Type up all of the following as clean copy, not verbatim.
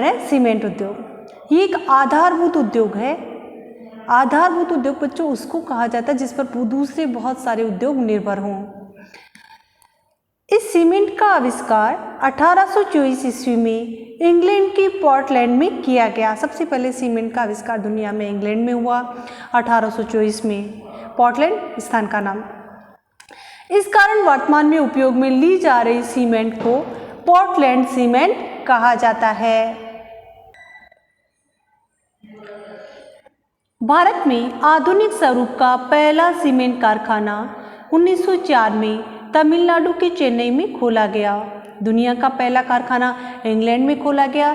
है सीमेंट उद्योग। ये एक आधारभूत उद्योग है। आधारभूत उद्योग बच्चों उसको कहा जाता है जिस पर दूसरे बहुत सारे उद्योग निर्भर हों। इस सीमेंट का आविष्कार 1824 ईस्वी में इंग्लैंड के पोर्टलैंड में किया गया। सबसे पहले सीमेंट का आविष्कार दुनिया में इंग्लैंड में हुआ 1824 में, पोर्टलैंड स्थान का नाम। इस कारण वर्तमान में उपयोग में ली जा रही सीमेंट को पोर्टलैंड सीमेंट कहा जाता है। भारत में आधुनिक स्वरूप का पहला सीमेंट कारखाना 1904 में तमिलनाडु के चेन्नई में खोला गया। दुनिया का पहला कारखाना इंग्लैंड में खोला गया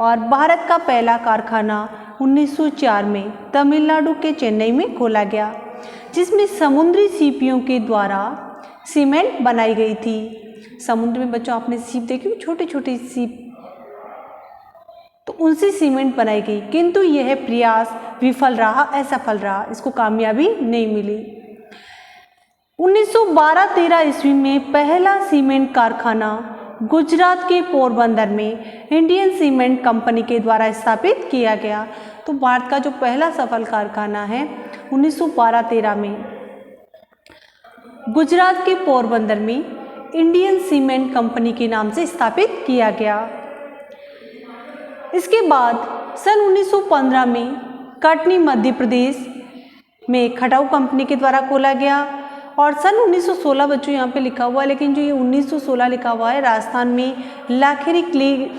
और भारत का पहला कारखाना 1904 में तमिलनाडु के चेन्नई में खोला गया, जिसमें समुद्री सीपियों के द्वारा सीमेंट बनाई गई थी। समुद्र में बच्चों आपने सीप देखी, छोटे छोटे सीप, तो उनसे सीमेंट बनाई गई, किंतु यह प्रयास विफल रहा, असफल रहा, इसको कामयाबी नहीं मिली। 1912-13 ईस्वी में पहला सीमेंट कारखाना गुजरात के पोरबंदर में इंडियन सीमेंट कंपनी के द्वारा स्थापित किया गया। तो भारत का जो पहला सफल कारखाना है 1912-13 में गुजरात के पोरबंदर में इंडियन सीमेंट कंपनी के नाम से स्थापित किया गया। इसके बाद सन 1915 में कटनी मध्य प्रदेश में खटाऊ कंपनी के द्वारा खोला गया और सन 1916 बच्चों यहाँ पे लिखा हुआ है, लेकिन जो ये 1916 लिखा हुआ है राजस्थान में लाखेरी क्ले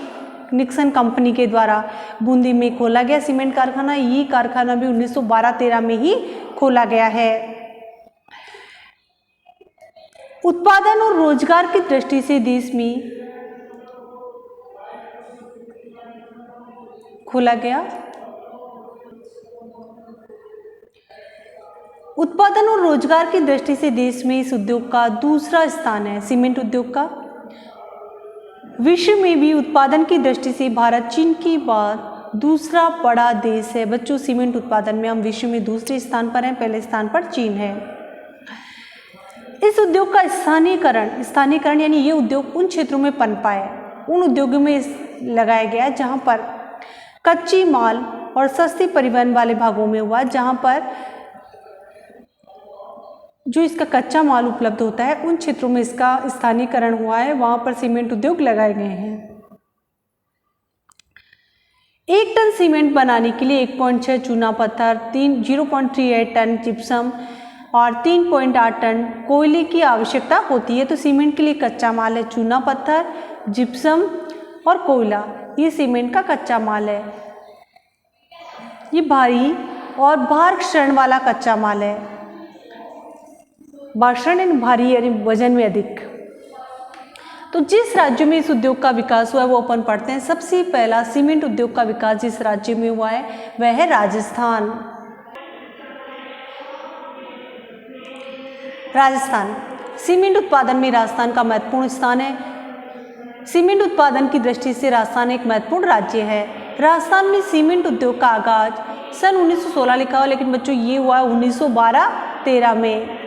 निक्सन कंपनी के द्वारा बूंदी में खोला गया सीमेंट कारखाना। ये कारखाना भी 1912-13 में ही खोला गया है। उत्पादन और रोजगार की दृष्टि से देश में खोला गया। उत्पादन और रोजगार की दृष्टि से देश में इस उद्योग का दूसरा स्थान है, सीमेंट उद्योग का। विश्व में भी उत्पादन की दृष्टि से भारत चीन के बाद दूसरा बड़ा देश है। बच्चों सीमेंट उत्पादन में हम विश्व में दूसरे स्थान पर हैं, पहले स्थान पर चीन है। इस उद्योग का स्थानीयकरण यानी ये उद्योग उन क्षेत्रों में पनपा है, उन उद्योगों में लगाया गया जहां पर कच्ची माल और सस्ती परिवहन वाले भागों में हुआ, जहां पर जो इसका कच्चा माल उपलब्ध होता है उन क्षेत्रों में इसका स्थानीयकरण हुआ है, वहां पर सीमेंट उद्योग लगाए गए हैं। 1 टन सीमेंट बनाने के लिए 1.6 चूना पत्थर, 0.38 टन जिप्सम और 3.8 टन कोयले की आवश्यकता होती है। तो सीमेंट के लिए कच्चा माल है चूना पत्थर, जिप्सम और कोयला, ये सीमेंट का कच्चा माल है। ये भारी और भार क्षरण वाला कच्चा माल है। भाषण भारी यानी वजन में अधिक। तो जिस राज्य में इस उद्योग का विकास हुआ है वो अपन पढ़ते हैं। सबसे पहला सीमेंट उद्योग का विकास जिस राज्य में हुआ है वह है राजस्थान। राजस्थान सीमेंट उत्पादन में राजस्थान का महत्वपूर्ण स्थान है। सीमेंट उत्पादन की दृष्टि से राजस्थान एक महत्वपूर्ण राज्य है। राजस्थान में सीमेंट उद्योग का आगाज सन 1916 लिखा हुआ, लेकिन बच्चों ये हुआ 1912-13 में।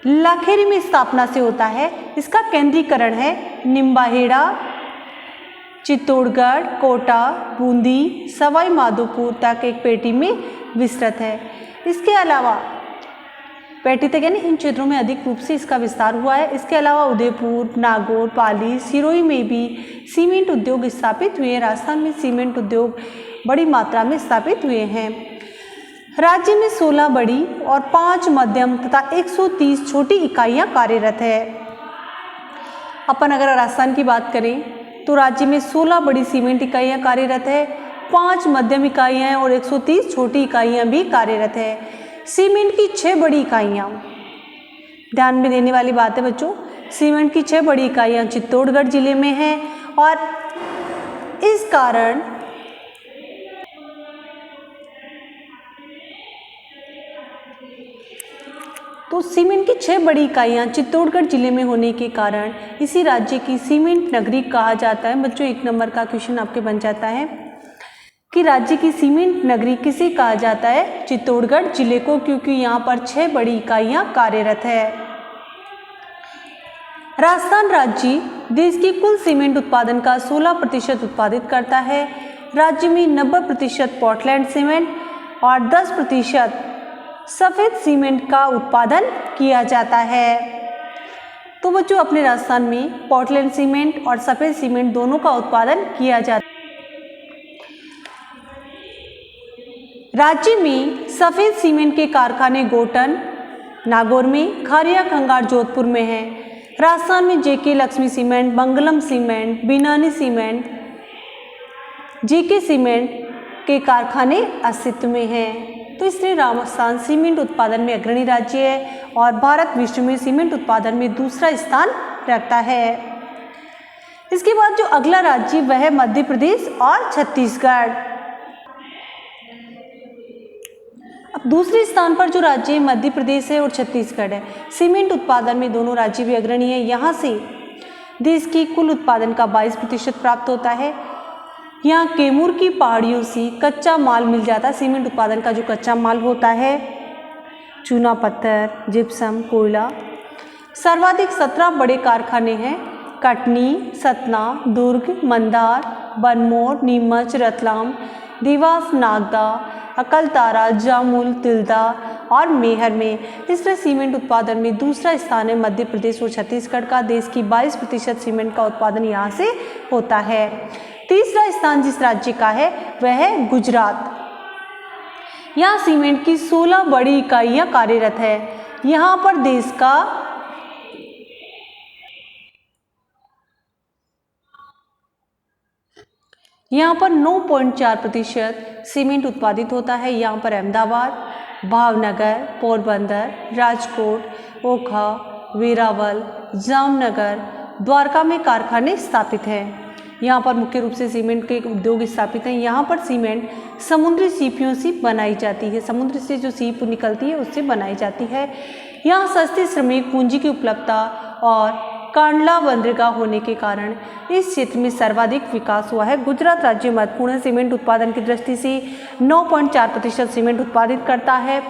लाखेरी में स्थापना से होता है। इसका केंद्रीकरण है निम्बाहेड़ा, चित्तौड़गढ़, कोटा, बूंदी, सवाई माधोपुर तक एक पेटी में विस्तृत है। इसके अलावा पेटी तक यानी इन क्षेत्रों में अधिक रूप से इसका विस्तार हुआ है। इसके अलावा उदयपुर, नागौर, पाली, सिरोही में भी सीमेंट उद्योग स्थापित हुए हैं। राजस्थान में सीमेंट उद्योग बड़ी मात्रा में स्थापित हुए हैं। राज्य में 16 बड़ी और 5 मध्यम तथा 130 छोटी इकाइयां कार्यरत है। अपन अगर राजस्थान की बात करें तो राज्य में 16 बड़ी सीमेंट इकाइयां कार्यरत है, 5 मध्यम इकाइयां हैं और 130 छोटी इकाइयां भी कार्यरत है। सीमेंट की 6 बड़ी इकाइयां, ध्यान में देने वाली बात है बच्चों, सीमेंट की 6 बड़ी इकाइयां चित्तौड़गढ़ जिले में हैं और इस कारण तो सीमेंट की 6 बड़ी इकाइयां चित्तौड़गढ़ जिले में होने के कारण इसी राज्य की सीमेंट नगरी कहा जाता है। बच्चों 1 नंबर का क्वेश्चन आपके बन जाता है कि राज्य की सीमेंट नगरी किसे कहा जाता है? चित्तौड़गढ़ जिले को, क्योंकि यहाँ पर 6 बड़ी इकाइयां कार्यरत है। राजस्थान राज्य देश की कुल सीमेंट उत्पादन का 16% उत्पादित करता है। राज्य में 90% पोर्टलैंड सीमेंट और 10% सफ़ेद सीमेंट का उत्पादन किया जाता है। तो बच्चों, अपने राजस्थान में पोर्टलैंड सीमेंट और सफ़ेद सीमेंट दोनों का उत्पादन किया जाता है। राज्य में सफ़ेद सीमेंट के कारखाने गोटन, नागौर में, खारिया, खंगार, जोधपुर में है। राजस्थान में जेके लक्ष्मी सीमेंट, मंगलम सीमेंट, बिनानी सीमेंट, जेके सीमेंट के कारखाने अस्तित्व में हैं। तो इसलिए राजस्थान सीमेंट उत्पादन में अग्रणी राज्य है और भारत विश्व में सीमेंट उत्पादन में दूसरा स्थान रखता है। इसके बाद जो अगला राज्य वह है मध्य प्रदेश और छत्तीसगढ़। अब दूसरे स्थान पर जो राज्य मध्य प्रदेश है और छत्तीसगढ़ है, सीमेंट उत्पादन में दोनों राज्य भी अग्रणी है। यहाँ से देश की कुल उत्पादन का 22% प्राप्त होता है। यहाँ कैमूर की पहाड़ियों से कच्चा माल मिल जाता है। सीमेंट उत्पादन का जो कच्चा माल होता है, चूना पत्थर, जिप्सम, कोयला। सर्वाधिक 17 बड़े कारखाने हैं। कटनी, सतना, दुर्ग, मंदार, बनमोर, नीमच, रतलाम, देवास, नागदा, अकलतारा, जामुल, तिल्दा और मेहर में। इसलिए सीमेंट उत्पादन में दूसरा स्थान है मध्य प्रदेश और छत्तीसगढ़ का। देश की 22% सीमेंट का उत्पादन यहाँ से होता है। तीसरा स्थान जिस राज्य का है वह है गुजरात। यहाँ सीमेंट की 16 बड़ी इकाइयाँ कार्यरत है। यहाँ पर देश का यहाँ पर 9.4% सीमेंट उत्पादित होता है। यहाँ पर अहमदाबाद, भावनगर, पोरबंदर, राजकोट, ओखा, वेरावल, जामनगर, द्वारका में कारखाने स्थापित हैं। यहाँ पर मुख्य रूप से सीमेंट के उद्योग स्थापित हैं। यहाँ पर सीमेंट समुद्री सीपियों से बनाई जाती है। समुद्र से जो सीप निकलती है उससे बनाई जाती है। यहाँ सस्ती श्रमिक पूंजी की उपलब्धता और कांडला बंदरगाह होने के कारण इस क्षेत्र में सर्वाधिक विकास हुआ है। गुजरात राज्य महत्वपूर्ण सीमेंट उत्पादन की दृष्टि से 9.4% सीमेंट उत्पादित करता है।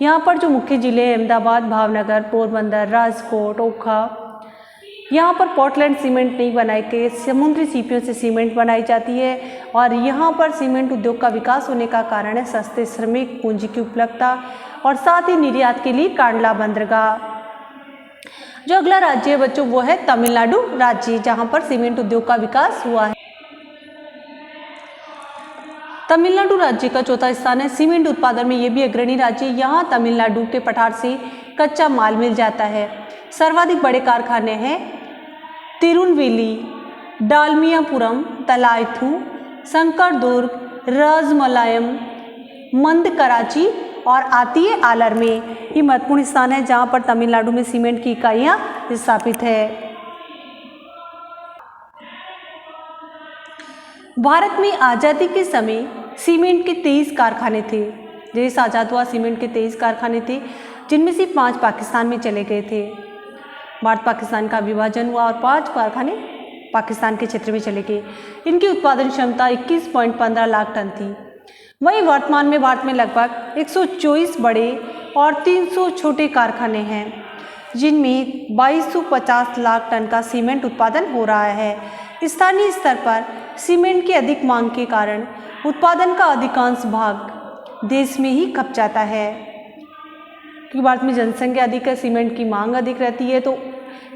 यहाँ पर जो मुख्य जिले हैं अहमदाबाद, भावनगर, पोरबंदर, राजकोट, ओखा, यहाँ पर पोर्टलैंड सीमेंट नहीं बनाई के समुद्री सीपियों से सीमेंट बनाई जाती है। और यहाँ पर सीमेंट उद्योग का विकास होने का कारण है सस्ते श्रमिक पूंजी की उपलब्धता और साथ ही निर्यात के लिए कांडला बंदरगाह। जो अगला राज्य है बच्चों वो है तमिलनाडु राज्य, जहाँ पर सीमेंट उद्योग का विकास हुआ है। तमिलनाडु राज्य का चौथा स्थान है सीमेंट उत्पादन में, ये भी अग्रणी राज्य। यहाँ तमिलनाडु के पठार से कच्चा माल मिल जाता है। सर्वाधिक बड़े कारखाने हैं तिरुनवेली, डालमियापुरम, तलायथू, शंकरदुर्ग, राजमलायम, मंद कराची और आती है आलर में। ये महत्वपूर्ण स्थान है जहाँ पर तमिलनाडु में सीमेंट की इकाइयाँ स्थापित है। भारत में आज़ादी के समय सीमेंट के 23 कारखाने थे। देश आज़ाद हुआ, सीमेंट के 23 कारखाने थे, जिनमें से 5 पाकिस्तान में चले गए थे। भारत पाकिस्तान का विभाजन हुआ और 5 कारखाने पाकिस्तान के क्षेत्र में चले गए। इनकी उत्पादन क्षमता 21.15 लाख टन थी। वहीं वर्तमान में भारत में लगभग 124 बड़े और 300 छोटे कारखाने हैं, जिनमें 2250 लाख टन का सीमेंट उत्पादन हो रहा है। स्थानीय स्तर पर सीमेंट की अधिक मांग के कारण उत्पादन का अधिकांश भाग देश में ही खप जाता है। क्योंकि भारत में जनसंख्या अधिक है, सीमेंट की मांग अधिक रहती है, तो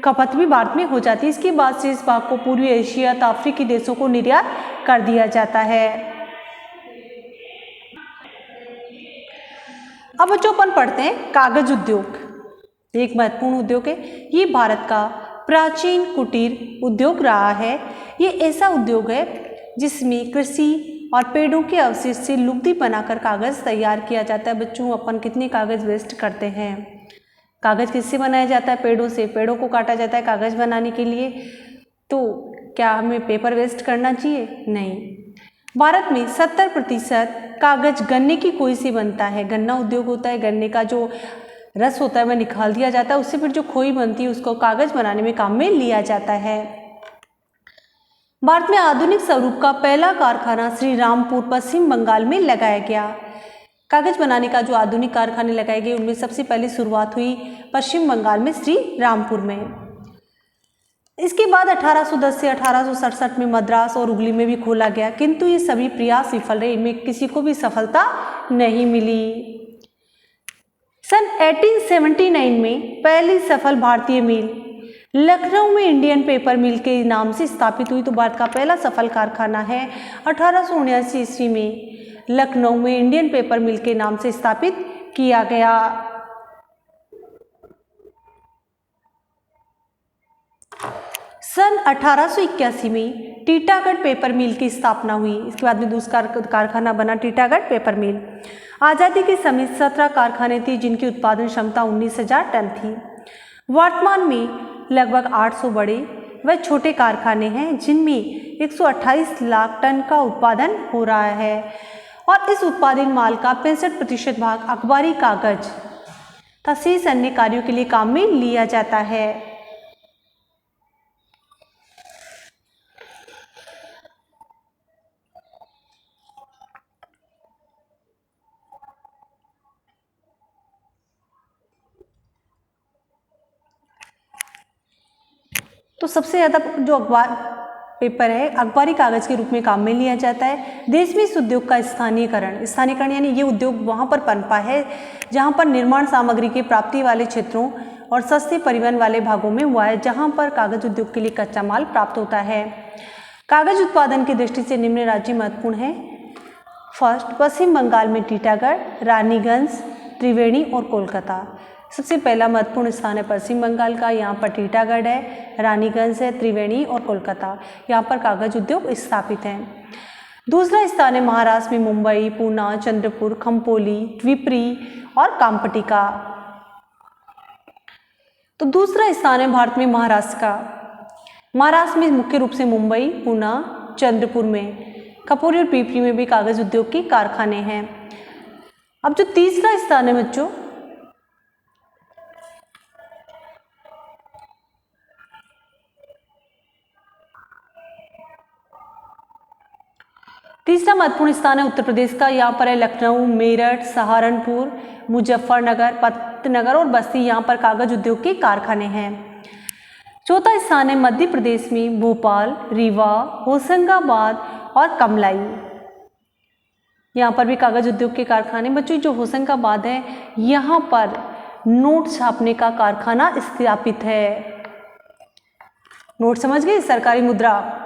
खपत भी भारत में हो जाती है। इसके बाद से इस भाग को पूर्वी एशिया तथा अफ्रीकी देशों को निर्यात कर दिया जाता है। अब बच्चों अपन पढ़ते हैं कागज उद्योग। एक महत्वपूर्ण उद्योग है। ये भारत का प्राचीन कुटीर उद्योग रहा है। ये ऐसा उद्योग है जिसमें कृषि और पेड़ों के अवशेष से लुगदी बनाकर कागज़ तैयार किया जाता है। बच्चों, अपन कितने कागज़ वेस्ट करते हैं। कागज़ किससे बनाया जाता है? पेड़ों से। पेड़ों को काटा जाता है कागज़ बनाने के लिए। तो क्या हमें पेपर वेस्ट करना चाहिए? नहीं। भारत में 70% कागज़ गन्ने की खोई से बनता है। गन्ना उद्योग होता है, गन्ने का जो रस होता है वह निकाल दिया जाता है, उससे फिर जो खोई बनती है उसको कागज़ बनाने में काम में लिया जाता है। भारत में आधुनिक स्वरूप का पहला कारखाना श्री रामपुर पश्चिम बंगाल में लगाया गया। कागज़ बनाने का जो आधुनिक कारखाने लगाए गए उनमें सबसे पहले शुरुआत हुई पश्चिम बंगाल में श्री रामपुर में। इसके बाद 1810 से 1867 में मद्रास और हुगली में भी खोला गया, किंतु ये सभी प्रयास विफल रहे, इनमें किसी को भी सफलता नहीं मिली। सन 1879 में पहली सफल भारतीय मिल लखनऊ में इंडियन पेपर मिल के नाम से स्थापित हुई, तो भारत का पहला सफल कारखाना है 1879 ईस्वी में लखनऊ में इंडियन पेपर मिल के नाम से स्थापित किया गया। सन 1881 में टीटागढ़ पेपर मिल की स्थापना हुई। इसके बाद में दूसरा कारखाना बना टीटागढ़ पेपर मिल। आज़ादी के समय 17 कारखाने थे जिनकी उत्पादन क्षमता 19,000 टन थी। वर्तमान में लगभग 800 बड़े व छोटे कारखाने हैं जिनमें 128 लाख टन का उत्पादन हो रहा है और इस उत्पादित माल का 65% भाग अखबारी कागज तथा शेष अन्य कार्यों के लिए काम में लिया जाता है। तो सबसे ज़्यादा जो अखबार पेपर है अखबारी कागज़ के रूप में काम में लिया जाता है। देश में इस उद्योग का स्थानीयकरण यानी ये उद्योग वहाँ पर पनपा है जहाँ पर निर्माण सामग्री की प्राप्ति वाले क्षेत्रों और सस्ते परिवहन वाले भागों में हुआ है, जहाँ पर कागज़ उद्योग के लिए कच्चा माल प्राप्त होता है। कागज़ उत्पादन की दृष्टि से निम्न राज्य महत्वपूर्ण है। फर्स्ट, पश्चिम बंगाल में टीटागढ़, रानीगंज, त्रिवेणी और कोलकाता। सबसे पहला महत्वपूर्ण स्थान है पश्चिम बंगाल का, यहाँ पर टीटागढ़ है, रानीगंज है, त्रिवेणी और कोलकाता, यहाँ पर कागज उद्योग स्थापित हैं। दूसरा स्थान है महाराष्ट्र में मुंबई, पूना, चंद्रपुर, खम्पोली, द्विपरी और कामपटी का। तो दूसरा स्थान है भारत में महाराष्ट्र का। महाराष्ट्र में मुख्य रूप से मुंबई, पूना, चंद्रपुर में, खपोरी और पीपरी में भी कागज उद्योग के कारखाने हैं। अब जो तीसरा स्थान है बच्चों, तीसरा महत्वपूर्ण स्थान है उत्तर प्रदेश का। यहाँ पर है लखनऊ, मेरठ, सहारनपुर, मुजफ्फरनगर, पतनगर और बस्ती, यहाँ पर कागज उद्योग के कारखाने हैं। चौथा स्थान है मध्य प्रदेश में भोपाल, रीवा, होशंगाबाद और कमलाई, यहाँ पर भी कागज उद्योग के कारखाने। बच्चों जो होशंगाबाद है यहाँ पर नोट छापने का कारखाना स्थापित है। नोट समझ गए, सरकारी मुद्रा।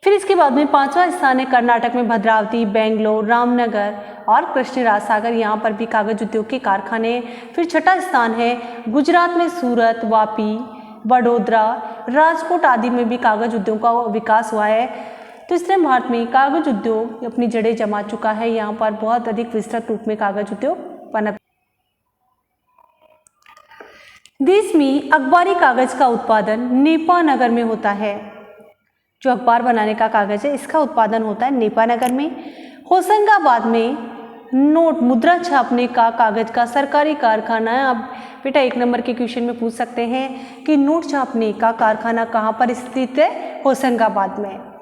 फिर इसके बाद में पांचवा स्थान है कर्नाटक में भद्रावती, बेंगलोर, रामनगर और कृष्णराज सागर, यहाँ पर भी कागज उद्योग के कारखाने। फिर छठा स्थान है गुजरात में सूरत, वापी, बड़ोदरा, राजकोट आदि में भी कागज उद्योग का विकास हुआ है। तो इस तरह भारत में कागज उद्योग अपनी जड़ें जमा चुका है। यहाँ पर बहुत अधिक विस्तृत रूप में कागज उद्योग पनप। देश में अखबारी कागज का उत्पादन नेपानगर में होता है। जो अखबार बनाने का कागज है इसका उत्पादन होता है नेपानगर में। होशंगाबाद में नोट मुद्रा छापने का कागज का सरकारी कारखाना है। अब बेटा 1 नंबर के क्वेश्चन में पूछ सकते हैं कि नोट छापने का कारखाना कहाँ पर स्थित है? होशंगाबाद में।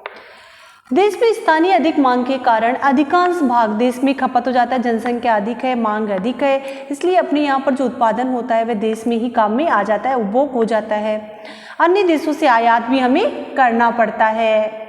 देश में स्थानीय अधिक मांग के कारण अधिकांश भाग देश में खपत हो जाता है। जनसंख्या अधिक है, मांग अधिक है, इसलिए अपने यहाँ पर जो उत्पादन होता है वह देश में ही काम में आ जाता है, उपभोग हो जाता है। अन्य देशों से आयात भी हमें करना पड़ता है।